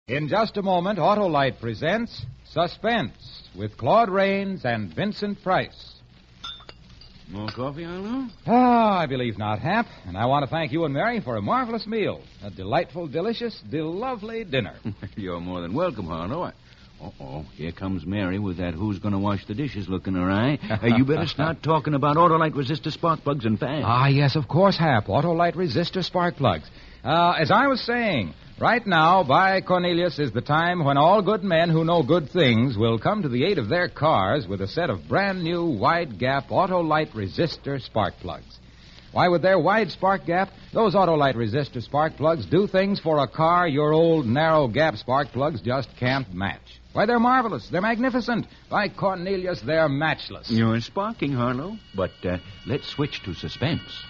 In just a moment, Autolite presents Suspense with Claude Rains and Vincent Price. More coffee, Arlo? I believe not, Hap. And I want to thank you and Mary for a marvelous meal. A delightful, delicious, lovely dinner. You're more than welcome, Harlow. Uh-oh, here comes Mary with that who's going to wash the dishes look in her eye. You better start talking about Autolite resistor spark plugs and fast. Yes, of course, Hap. Autolite resistor spark plugs. As I was saying, right now, by Cornelius is the time when all good men who know good things will come to the aid of their cars with a set of brand new wide-gap Autolite resistor spark plugs. Why, with their wide spark gap, those Autolite resistor spark plugs do things for a car your old narrow-gap spark plugs just can't match. Why, they're marvelous. They're magnificent. By Cornelius, they're matchless. You're sparking, Harlow, but let's switch to suspense.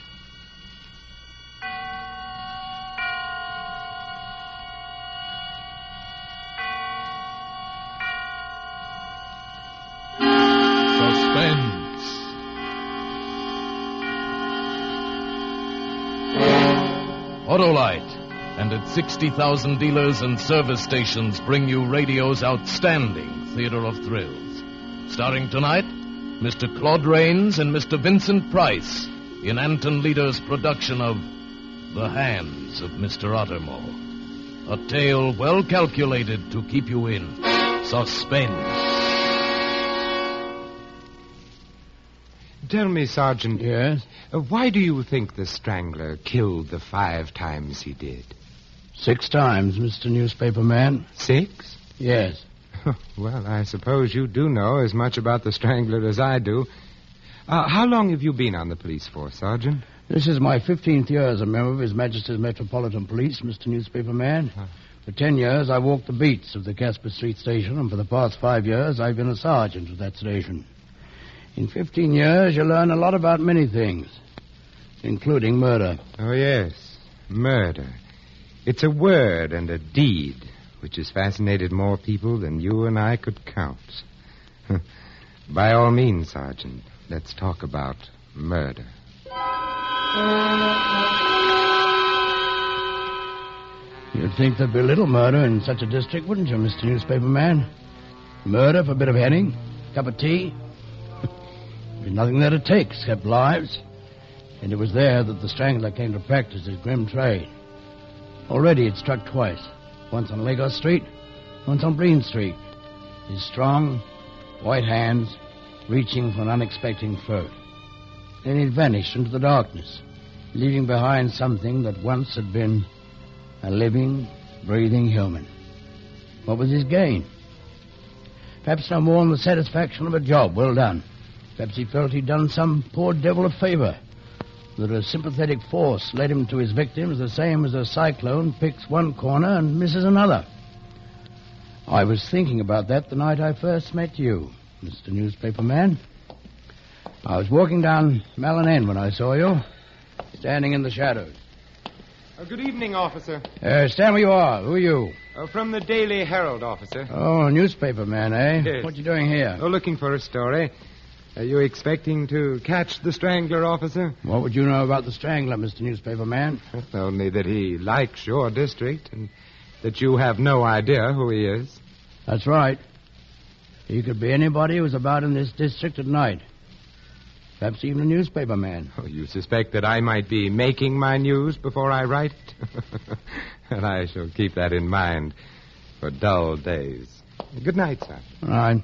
Autolite and its 60,000 dealers and service stations bring you radio's outstanding theater of thrills. Starring tonight, Mr. Claude Rains and Mr. Vincent Price in Anton Leader's production of The Hands of Mr. Ottermole. A tale well calculated to keep you in suspense. Tell me, Sergeant. Yes? Why do you think the Strangler killed the 5 times he did? 6 times, Mr. Newspaper Man. 6? Yes. Well, I suppose you do know as much about the Strangler as I do. How long have you been on the police force, Sergeant? This is my 15th year as a member of His Majesty's Metropolitan Police, Mr. Newspaper Man. For 10 years, I walked the beats of the Casper Street station, and for the past 5 years, I've been a sergeant of that station. In 15 years, you learn a lot about many things, including murder. Oh, yes, murder. It's a word and a deed which has fascinated more people than you and I could count. By all means, Sergeant, let's talk about murder. You'd think there'd be little murder in such a district, wouldn't you, Mr. Newspaper Man? Murder for a bit of heading, cup of tea. There's nothing there to take except lives. And it was there that the Strangler came to practice his grim trade. Already it struck twice. Once on Lagos Street, once on Breen Street. His strong, white hands reaching for an unexpected throat. Then it vanished into the darkness, leaving behind something that once had been a living, breathing human. What was his gain? Perhaps no more than the satisfaction of a job well done. Perhaps he felt he'd done some poor devil a favor, that a sympathetic force led him to his victims the same as a cyclone picks one corner and misses another. I was thinking about that the night I first met you, Mr. Newspaper Man. I was walking down Malin End when I saw you, standing in the shadows. Good evening, officer. Stand where you are. Who are you? From the Daily Herald, officer. Oh, newspaper man, eh? Yes. What you doing here? Looking for a story. Are you expecting to catch the Strangler, officer? What would you know about the Strangler, Mr. Newspaper Man? Only that he likes your district and that you have no idea who he is. That's right. He could be anybody who's about in this district at night. Perhaps even a newspaper man. Oh, you suspect that I might be making my news before I write it? And I shall keep that in mind for dull days. Good night, sir. All right.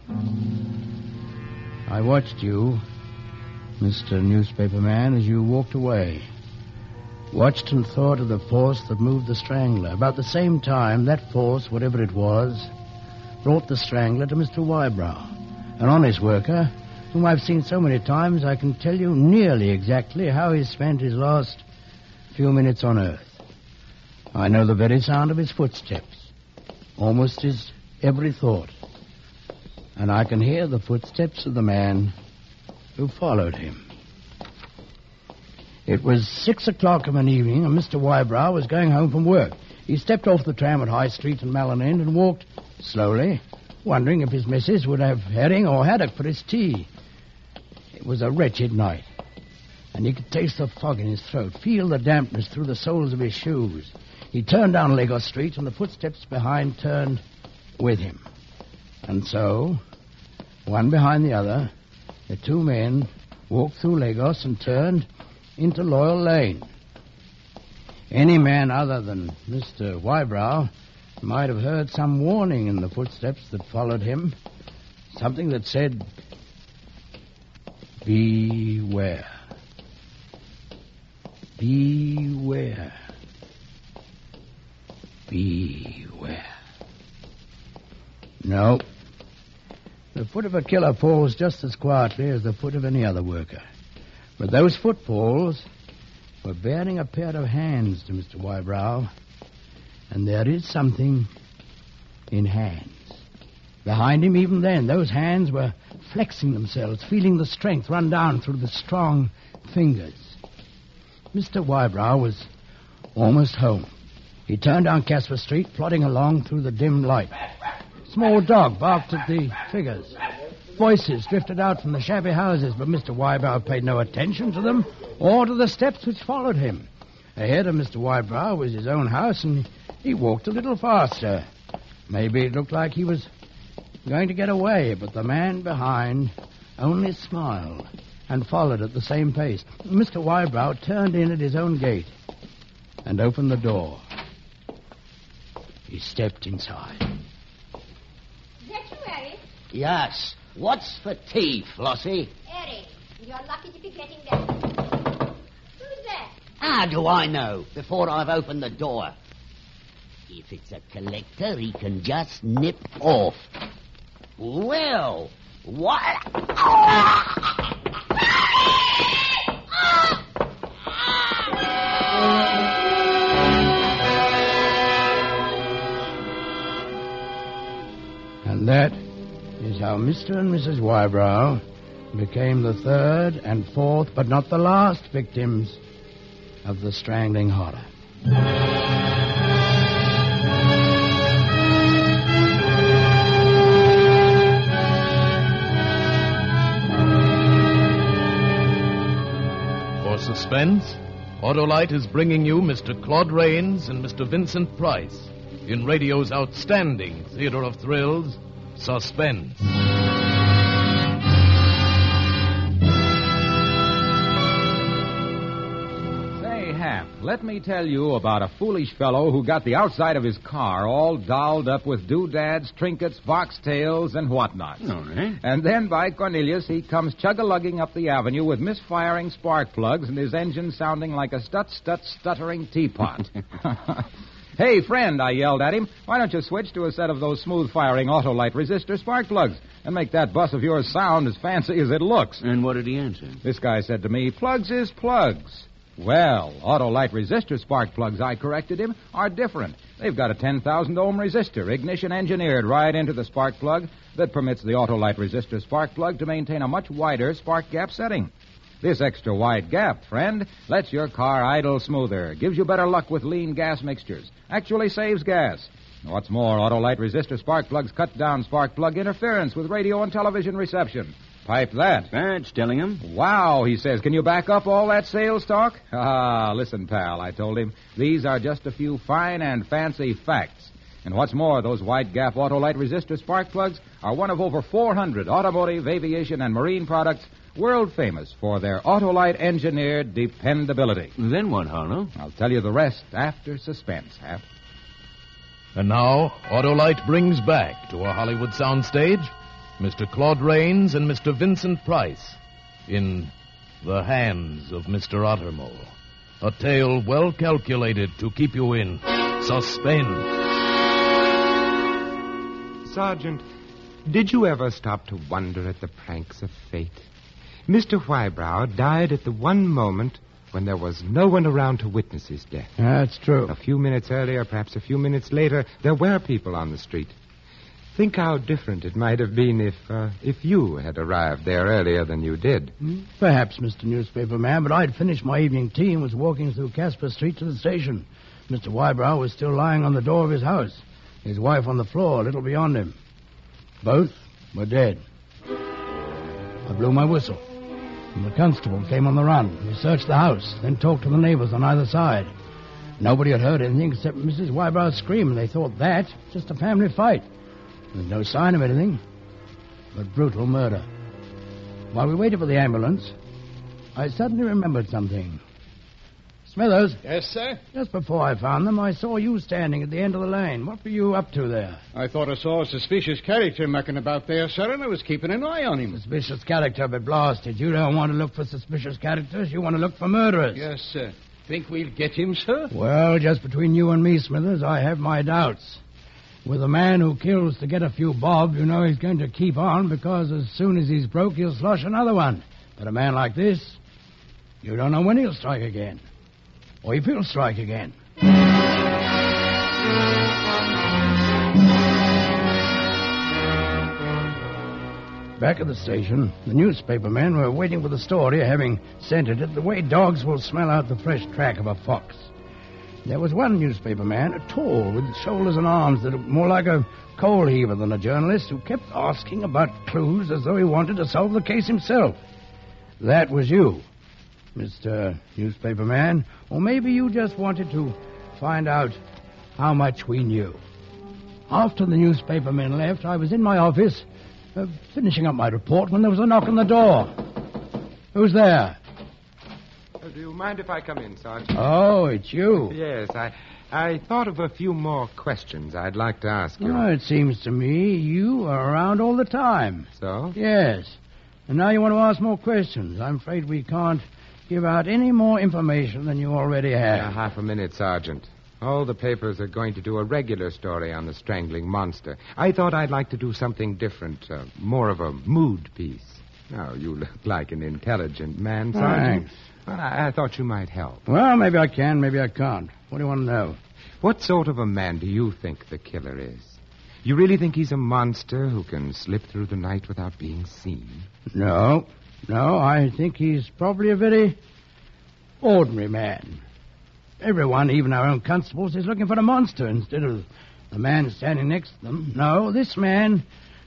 I watched you, Mr. Newspaper Man, as you walked away. Watched and thought of the force that moved the Strangler. About the same time, that force, whatever it was, brought the Strangler to Mr. Wybrow, an honest worker whom I've seen so many times I can tell you nearly exactly how he spent his last few minutes on Earth. I know the very sound of his footsteps, almost his every thought. And I can hear the footsteps of the man who followed him. It was 6 o'clock of an evening, and Mr. Wybrow was going home from work. He stepped off the tram at High Street and Malin End and walked slowly, wondering if his missus would have herring or haddock for his tea. It was a wretched night, and he could taste the fog in his throat, feel the dampness through the soles of his shoes. He turned down Lagos Street, and the footsteps behind turned with him. And so, one behind the other, the two men walked through Lagos and turned into Loyal Lane. Any man other than Mr. Wybrow might have heard some warning in the footsteps that followed him. Something that said, beware. Beware. Beware. No. The foot of a killer falls just as quietly as the foot of any other worker. But those footfalls were bearing a pair of hands to Mr. Wybrow. And there is something in hands. Behind him, even then, those hands were flexing themselves, feeling the strength run down through the strong fingers. Mr. Wybrow was almost home. He turned down Casper Street, plodding along through the dim light. A small dog barked at the figures. Voices drifted out from the shabby houses, but Mr. Wybrow paid no attention to them or to the steps which followed him. Ahead of Mr. Wybrow was his own house, and he walked a little faster. Maybe it looked like he was going to get away, but the man behind only smiled and followed at the same pace. Mr. Wybrow turned in at his own gate and opened the door. He stepped inside. Is that you, Eric? Yes. What's for tea, Flossie? Eric, you're lucky to be getting that. Who's that? How do I know before I've opened the door? If it's a collector, he can just nip off. Well, what? And that is how Mr. and Mrs. Wybrow became the third and fourth, but not the last victims of the strangling horror. For Suspense, Autolite is bringing you Mr. Claude Rains and Mr. Vincent Price in radio's outstanding theater of thrills, Suspense. Say, Hap, let me tell you about a foolish fellow who got the outside of his car all dolled up with doodads, trinkets, foxtails, and whatnots. All right. And then by Cornelius, he comes chug-a-lugging up the avenue with misfiring spark plugs and his engine sounding like a stuttering teapot. Hey, friend, I yelled at him, why don't you switch to a set of those smooth-firing Autolite resistor spark plugs and make that bus of yours sound as fancy as it looks? And what did he answer? This guy said to me, plugs is plugs. Well, Autolite resistor spark plugs, I corrected him, are different. They've got a 10,000-ohm resistor, ignition engineered right into the spark plug that permits the Autolite resistor spark plug to maintain a much wider spark gap setting. This extra wide gap, friend, lets your car idle smoother, gives you better luck with lean gas mixtures, actually saves gas. What's more, Autolite resistor spark plugs cut down spark plug interference with radio and television reception. Pipe that. That's telling him. Wow, he says. Can you back up all that sales talk? Ah, listen, pal, I told him. These are just a few fine and fancy facts. And what's more, those wide-gap Autolite resistor spark plugs are one of over 400 automotive, aviation, and marine products world famous for their Autolite-engineered dependability. Then what, Harlow? I'll tell you the rest after Suspense, Hap. And now, Autolite brings back to a Hollywood soundstage Mr. Claude Rains and Mr. Vincent Price in The Hands of Mr. Ottermole, a tale well calculated to keep you in suspense. Sergeant, did you ever stop to wonder at the pranks of fate? Mr. Wybrow died at the one moment when there was no one around to witness his death. That's true. A few minutes earlier, perhaps a few minutes later, there were people on the street. Think how different it might have been if you had arrived there earlier than you did. Perhaps, Mr. Newspaper Man, but I'd finished my evening tea and was walking through Casper Street to the station. Mr. Wybrow was still lying on the door of his house, his wife on the floor a little beyond him. Both were dead. I blew my whistle, and the constable came on the run. We searched the house, then talked to the neighbors on either side. Nobody had heard anything except Mrs. Wybrow's scream, and they thought that just a family fight. There's no sign of anything but brutal murder. While we waited for the ambulance, I suddenly remembered something. Smithers. Yes, sir? Just before I found them, I saw you standing at the end of the lane. What were you up to there? I thought I saw a suspicious character mucking about there, sir, and I was keeping an eye on him. Suspicious character, but blasted. You don't want to look for suspicious characters. You want to look for murderers. Yes, sir. Think we'll get him, sir? Well, just between you and me, Smithers, I have my doubts. With a man who kills to get a few bob, you know he's going to keep on because as soon as he's broke, he'll slosh another one. But a man like this, you don't know when he'll strike again. Or if he'll strike again. Back at the station, the newspaper men were waiting for the story, having scented it the way dogs will smell out the fresh track of a fox. There was one newspaper man, tall, with shoulders and arms that looked more like a coal heaver than a journalist, who kept asking about clues as though he wanted to solve the case himself. That was you, Mr. Newspaper Man, or maybe you just wanted to find out how much we knew. After the newspaper men left, I was in my office, finishing up my report, when there was a knock on the door. Who's there? Do you mind if I come in, Sergeant? Oh, it's you. Yes, I thought of a few more questions I'd like to ask you. Oh, it seems to me you are around all the time. So? Yes. And now you want to ask more questions. I'm afraid we can't give out any more information than you already have. Half a minute, Sergeant. All the papers are going to do a regular story on the strangling monster. I thought I'd like to do something different, more of a mood piece. Now, you look like an intelligent man, Sergeant. Thanks. I thought you might help. Well, maybe I can, maybe I can't. What do you want to know? What sort of a man do you think the killer is? You really think he's a monster who can slip through the night without being seen? No, I think he's probably a very ordinary man. Everyone, even our own constables, is looking for a monster instead of the man standing next to them. No, this man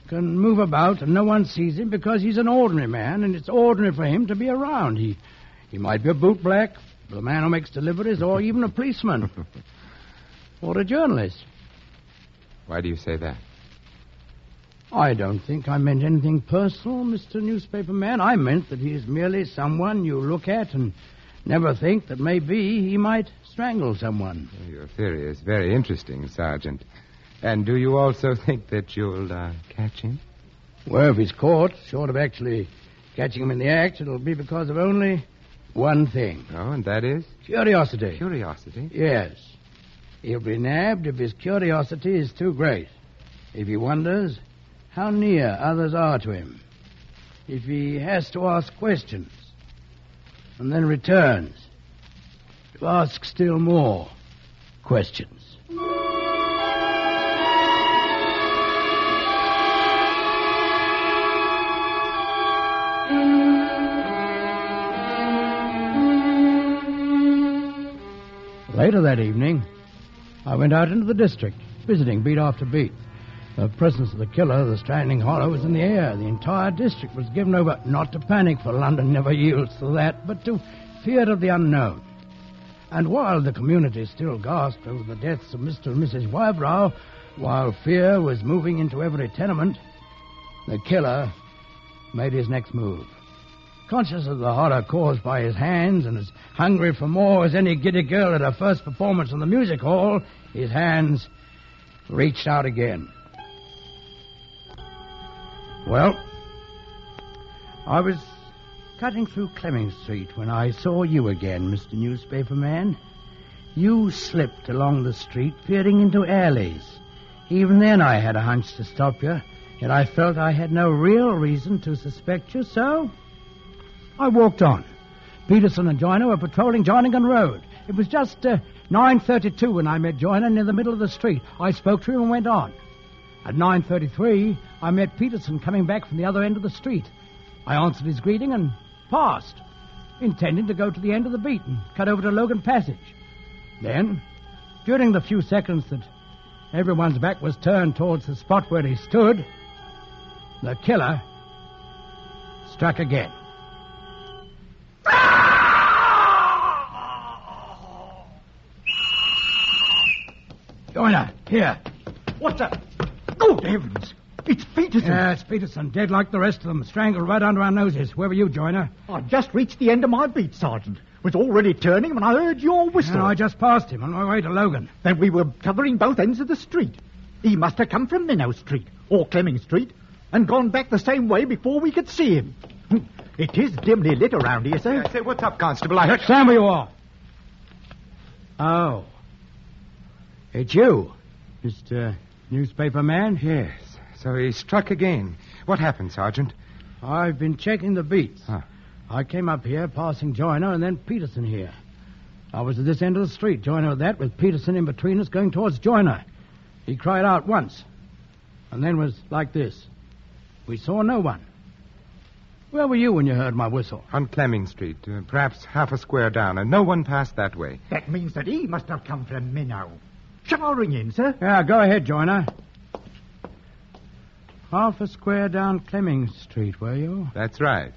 can move about and no one sees him because he's an ordinary man, and it's ordinary for him to be around. He might be a bootblack, the man who makes deliveries, or even a policeman. Or a journalist. Why do you say that? I don't think I meant anything personal, Mr. Newspaper Man. I meant that he is merely someone you look at and never think that maybe he might strangle someone. Well, your theory is very interesting, Sergeant. And do you also think that you'll catch him? Well, if he's caught, short of actually catching him in the act, it'll be because of only one thing. Oh, and that is? Curiosity. Curiosity? Yes. He'll be nabbed if his curiosity is too great. If he wonders how near others are to him. If he has to ask questions and then returns to ask still more questions. Later that evening, I went out into the district, visiting beat after beat. The presence of the killer, the strangling horror, was in the air. The entire district was given over, not to panic, for London never yields to that, but to fear of the unknown. And while the community still gasped over the deaths of Mr. and Mrs. Wybrow, while fear was moving into every tenement, the killer made his next move. Conscious of the horror caused by his hands and as hungry for more as any giddy girl at her first performance in the music hall, his hands reached out again. Well, I was cutting through Clemming Street when I saw you again, Mr. Newspaper Man. You slipped along the street, peering into alleys. Even then I had a hunch to stop you, yet I felt I had no real reason to suspect you, so I walked on. Peterson and Joyner were patrolling Joningham Road. It was just 9:32 when I met Joyner near the middle of the street. I spoke to him and went on. At 9:33, I met Peterson coming back from the other end of the street. I answered his greeting and passed, intending to go to the end of the beat and cut over to Logan Passage. Then, during the few seconds that everyone's back was turned towards the spot where he stood, the killer struck again. Joiner, here. What's that? Good heavens. It's Peterson. Yeah, it's Peterson, dead like the rest of them, strangled right under our noses. Where were you, Joiner? I just reached the end of my beat, Sergeant. Was already turning when I heard your whistle. And I just passed him on my way to Logan. Then we were covering both ends of the street. He must have come from Minnow Street, or Clemming Street, and gone back the same way before we could see him. It is dimly lit around here, sir. Say, what's up, Constable? I heard... Stand where you are. Oh. It's you, Mr. Newspaper Man? Yes. So he struck again. What happened, Sergeant? I've been checking the beats. Huh. I came up here, passing Joiner, and then Peterson here. I was at this end of the street, Joiner at that, with Peterson in between us going towards Joiner. He cried out once, and then was like this. We saw no one. Where were you when you heard my whistle? On Clemming Street, perhaps half a square down, and no one passed that way. That means that he must have come from Minnow. Shall I ring in, sir? Yeah, go ahead, Joiner. Half a square down Clemming Street, were you? That's right.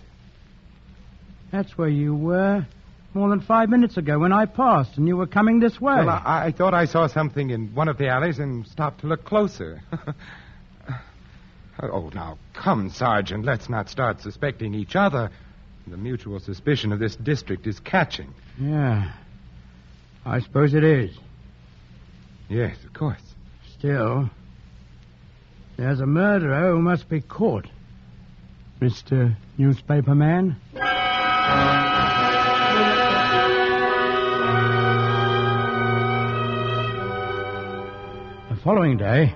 That's where you were more than 5 minutes ago when I passed and you were coming this way. Well, I thought I saw something in one of the alleys and stopped to look closer. Oh, now, come, Sergeant. Let's not start suspecting each other. The mutual suspicion of this district is catching. Yeah. I suppose it is. Yes, of course. Still, there's a murderer who must be caught. Mr. Newspaper Man. The following day,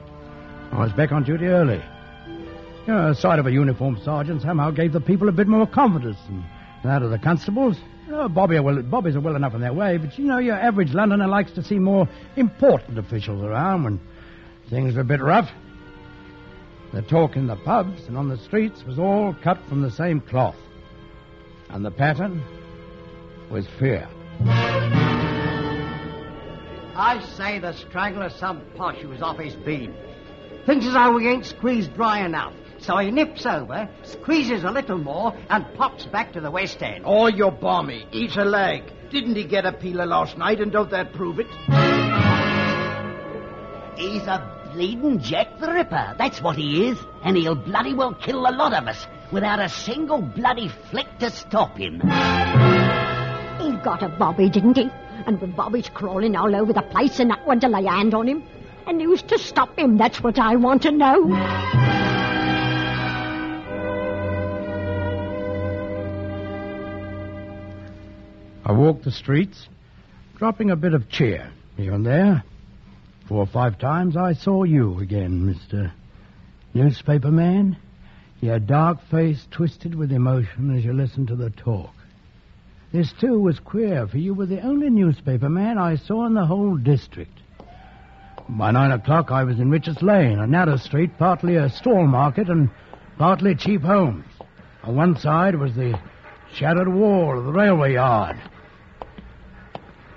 I was back on duty early. You know, the sight of a uniformed sergeant somehow gave the people a bit more confidence than that of the constables. You know, Bobbies are well enough in their way, but you know, your average Londoner likes to see more important officials around when things are a bit rough. The talk in the pubs and on the streets was all cut from the same cloth. And the pattern was fear. I say the strangler's some posh who's off his bean. Thinks as though he ain't squeezed dry enough. So he nips over, squeezes a little more, and pops back to the West End. Oh, you're balmy. Eat a leg. Didn't he get a peeler last night, and don't that prove it? He's a bleeding Jack the Ripper. That's what he is. And he'll bloody well kill a lot of us without a single bloody flick to stop him. He got a Bobby, didn't he? And with Bobby's crawling all over the place and not one to lay a hand on him. And who's to stop him? That's what I want to know. I walked the streets, dropping a bit of cheer here and there. 4 or 5 times I saw you again, Mr. Newspaper Man. Your dark face twisted with emotion as you listened to the talk. This, too, was queer, for you were the only newspaper man I saw in the whole district. By 9 o'clock, I was in Richards Lane, a narrow street, partly a stall market and partly cheap homes. On one side was the shattered wall of the railway yard.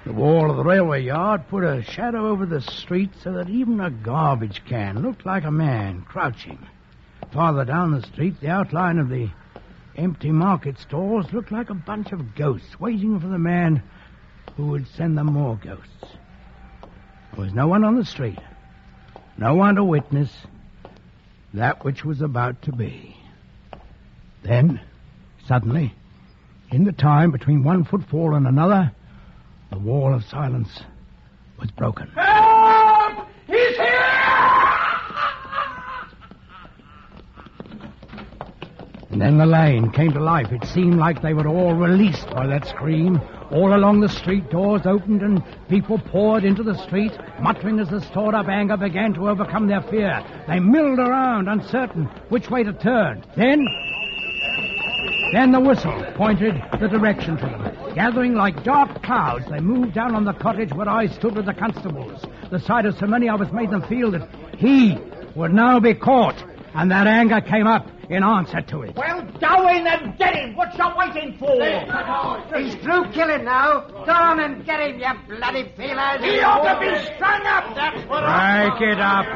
The wall of the railway yard put a shadow over the street so that even a garbage can looked like a man crouching. Farther down the street, the outline of the empty market stalls looked like a bunch of ghosts waiting for the man who would send them more ghosts. There was no one on the street, no one to witness that which was about to be. Then, suddenly, in the time between one footfall and another, the wall of silence was broken. Help! He's here! And then the lane came to life. It seemed like they were all released by that scream. All along the street, doors opened and people poured into the street, muttering as the stored-up anger began to overcome their fear. They milled around, uncertain which way to turn. Then the whistle pointed the direction to them. Gathering like dark clouds, they moved down on the cottage where I stood with the constables. The sight of so many of us made them feel that he would now be caught, and that anger came up in answer to it. Well, go in and get him. What you waiting for? He's through killing now. Go on and get him, you bloody feelers. He ought to be strung up. That's what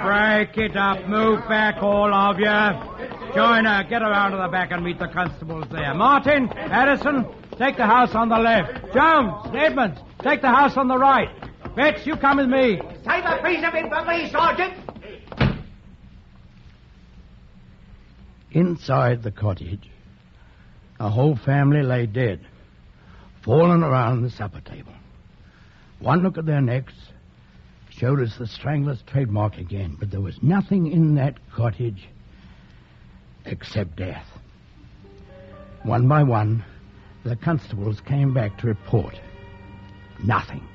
Break it up. Move back, all of you. Joiner, get around to the back and meet the constables there. Martin, Addison, take the house on the left. Jones, Edmonds, take the house on the right. Betts, you come with me. Save a piece of it for me, Sergeant. Inside the cottage, a whole family lay dead, fallen around the supper table. One look at their necks showed us the strangler's trademark again, but there was nothing in that cottage except death. One by one, the constables came back to report. Nothing.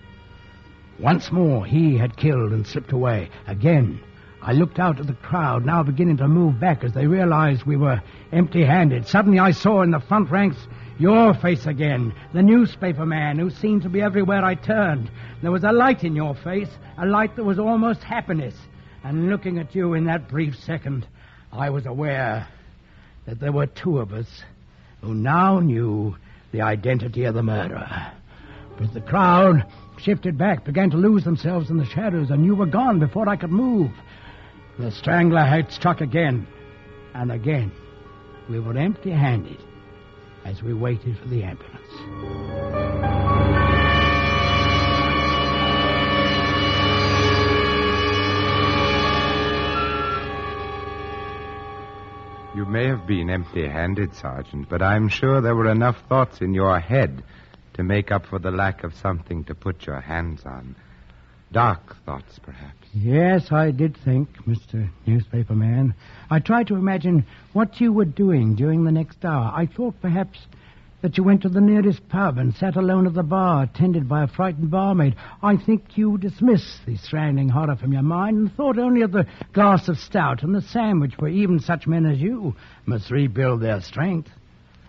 Once more, he had killed and slipped away. Again, I looked out at the crowd, now beginning to move back as they realized we were empty-handed. Suddenly I saw in the front ranks your face again, the newspaper man who seemed to be everywhere I turned. There was a light in your face, a light that was almost happiness. And looking at you in that brief second, I was aware that there were two of us who now knew the identity of the murderer. But the crowd shifted back, began to lose themselves in the shadows, and you were gone before I could move. The strangler had struck again, and again. We were empty-handed as we waited for the ambulance. You may have been empty-handed, Sergeant, but I'm sure there were enough thoughts in your head to make up for the lack of something to put your hands on. Dark thoughts, perhaps. Yes, I did think, Mr. Newspaper Man. I tried to imagine what you were doing during the next hour. I thought perhaps that you went to the nearest pub and sat alone at the bar, attended by a frightened barmaid. I think you dismissed the strangling horror from your mind and thought only of the glass of stout and the sandwich where even such men as you must rebuild their strength.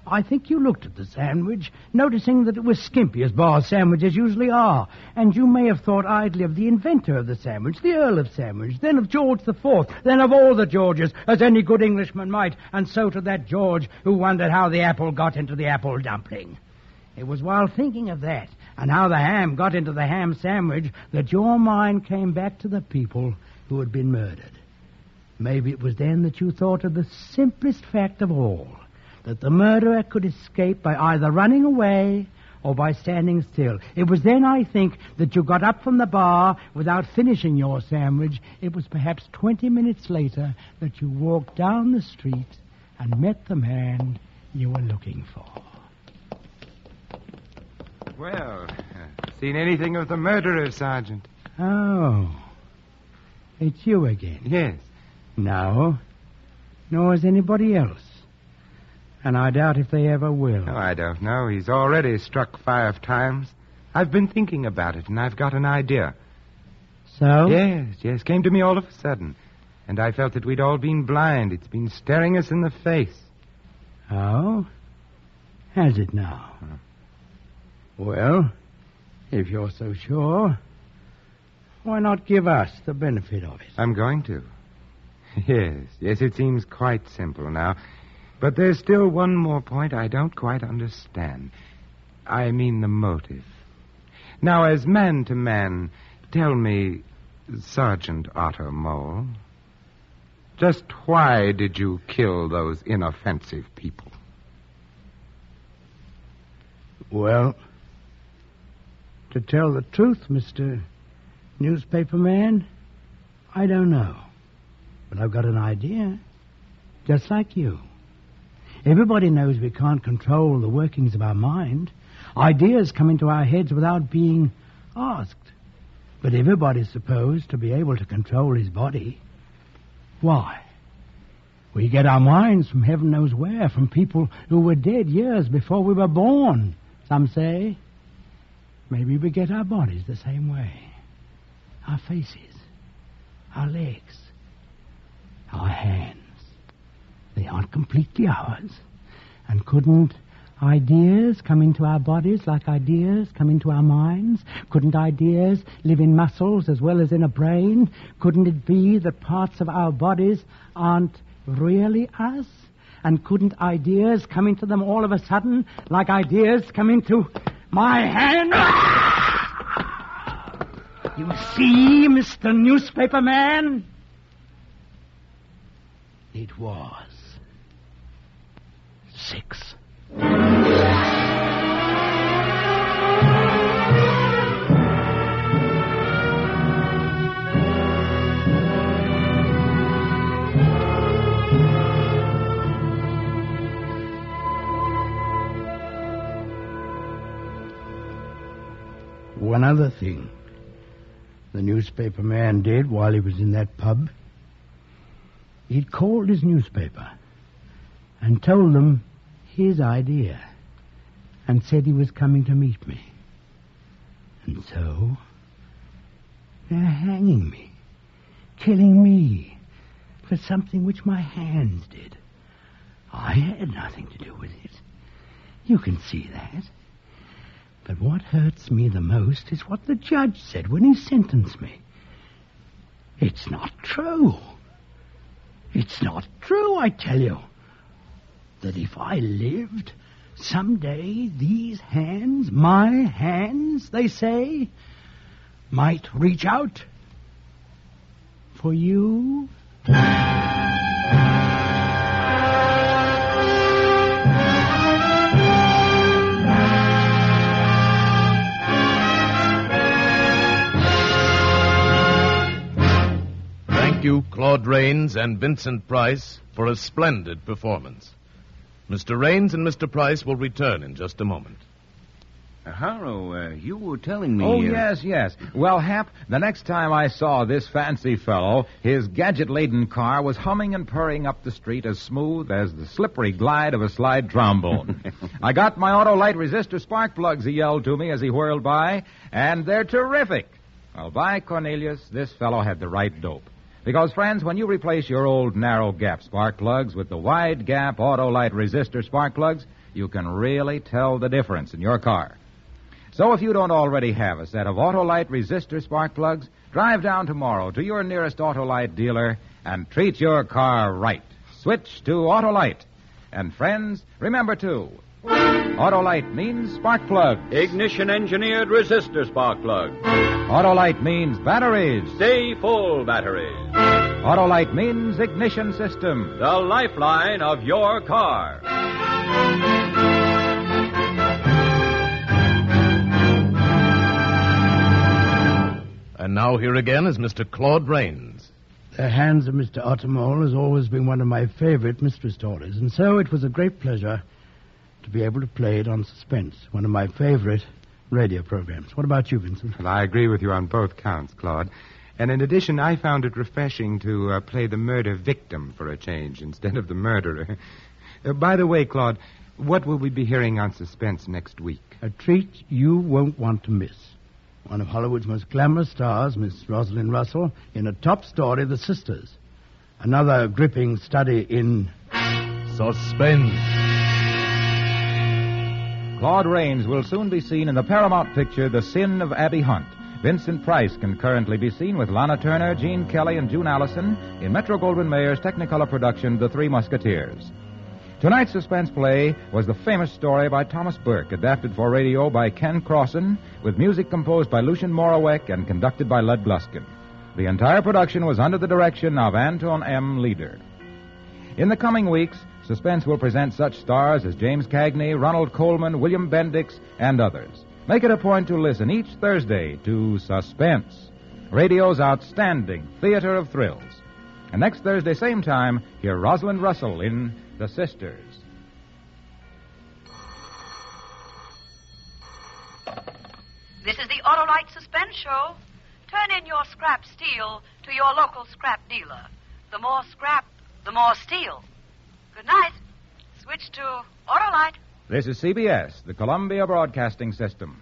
I think you looked at the sandwich, noticing that it was skimpy, as bar sandwiches usually are. And you may have thought idly of the inventor of the sandwich, the Earl of Sandwich, then of George the Fourth, then of all the Georges, as any good Englishman might, and so to that George who wondered how the apple got into the apple dumpling. It was while thinking of that, and how the ham got into the ham sandwich, that your mind came back to the people who had been murdered. Maybe it was then that you thought of the simplest fact of all, that the murderer could escape by either running away or by standing still. It was then, I think, that you got up from the bar without finishing your sandwich. It was perhaps 20 minutes later that you walked down the street and met the man you were looking for. Well, seen anything of the murderer, Sergeant? Oh, it's you again. Yes. No, nor is anybody else. And I doubt if they ever will. Oh, I don't know. He's already struck 5 times. I've been thinking about it, and I've got an idea. So? Yes. Came to me all of a sudden. And I felt that we'd all been blind. It's been staring us in the face. Oh? Has it now? Well, if you're so sure, why not give us the benefit of it? I'm going to. Yes, it seems quite simple now. But there's still one more point I don't quite understand. I mean the motive. Now, as man to man, tell me, Sergeant Ottermole, just why did you kill those inoffensive people? Well, to tell the truth, Mr. Newspaper Man, I don't know. But I've got an idea, just like you. Everybody knows we can't control the workings of our mind. Ideas come into our heads without being asked. But everybody's supposed to be able to control his body. Why? We get our minds from heaven knows where, from people who were dead years before we were born, some say. Maybe we get our bodies the same way. Our faces, our legs, our hands. They aren't completely ours. And couldn't ideas come into our bodies like ideas come into our minds? Couldn't ideas live in muscles as well as in a brain? Couldn't it be that parts of our bodies aren't really us? And couldn't ideas come into them all of a sudden like ideas come into my hand? You see, Mr. Newspaper Man? It was 6. one other thing. The newspaper man did while he was in that pub. He'd called his newspaper and told them his idea and said he was coming to meet me. And so they're hanging me, killing me for something which my hands did. I had nothing to do with it. You can see that. But what hurts me the most is what the judge said when he sentenced me. It's not true. It's not true, I tell you. That if I lived, someday these hands, my hands, they say, might reach out for you. Thank you, Claude Rains and Vincent Price, for a splendid performance. Mr. Rains and Mr. Price will return in just a moment. Harrow, you were telling me... Oh, yes. Well, Hap, the next time I saw this fancy fellow, his gadget-laden car was humming and purring up the street as smooth as the slippery glide of a slide trombone. I got my auto-light resistor spark plugs, he yelled to me as he whirled by, and they're terrific. Well, by Cornelius, this fellow had the right dope. Because, friends, when you replace your old narrow-gap spark plugs with the wide-gap auto-light resistor spark plugs, you can really tell the difference in your car. So if you don't already have a set of Autolite resistor spark plugs, drive down tomorrow to your nearest Autolite dealer and treat your car right. Switch to Autolite. And friends, remember too, Autolite means spark plug. Ignition-engineered resistor spark plug. Autolite means batteries. Stay full batteries. Autolite means ignition system. The lifeline of your car. And now here again is Mr. Claude Rains. The Hands of Mr. Ottermole has always been one of my favorite mystery stories, and so it was a great pleasure to be able to play it on Suspense, one of my favorite radio programs. What about you, Vincent? Well, I agree with you on both counts, Claude. And in addition, I found it refreshing to play the murder victim for a change instead of the murderer. By the way, Claude, what will we be hearing on Suspense next week? A treat you won't want to miss. One of Hollywood's most glamorous stars, Miss Rosalind Russell, in a top story, The Sisters. Another gripping study in... Suspense. Claude Rains will soon be seen in the Paramount picture The Sin of Abby Hunt. Vincent Price can currently be seen with Lana Turner, Gene Kelly, and June Allison in Metro-Goldwyn-Mayer's Technicolor production, The Three Musketeers. Tonight's suspense play was the famous story by Thomas Burke, adapted for radio by Ken Crossan, with music composed by Lucien Morawek and conducted by Lud Gluskin. The entire production was under the direction of Anton M. Leader. In the coming weeks, Suspense will present such stars as James Cagney, Ronald Coleman, William Bendix, and others. Make it a point to listen each Thursday to Suspense, radio's outstanding theater of thrills. And next Thursday, same time, hear Rosalind Russell in The Sisters. This is the Autolite Suspense Show. Turn in your scrap steel to your local scrap dealer. The more scrap, the more steel. Good night. Switch to Autolite. This is CBS, the Columbia Broadcasting System.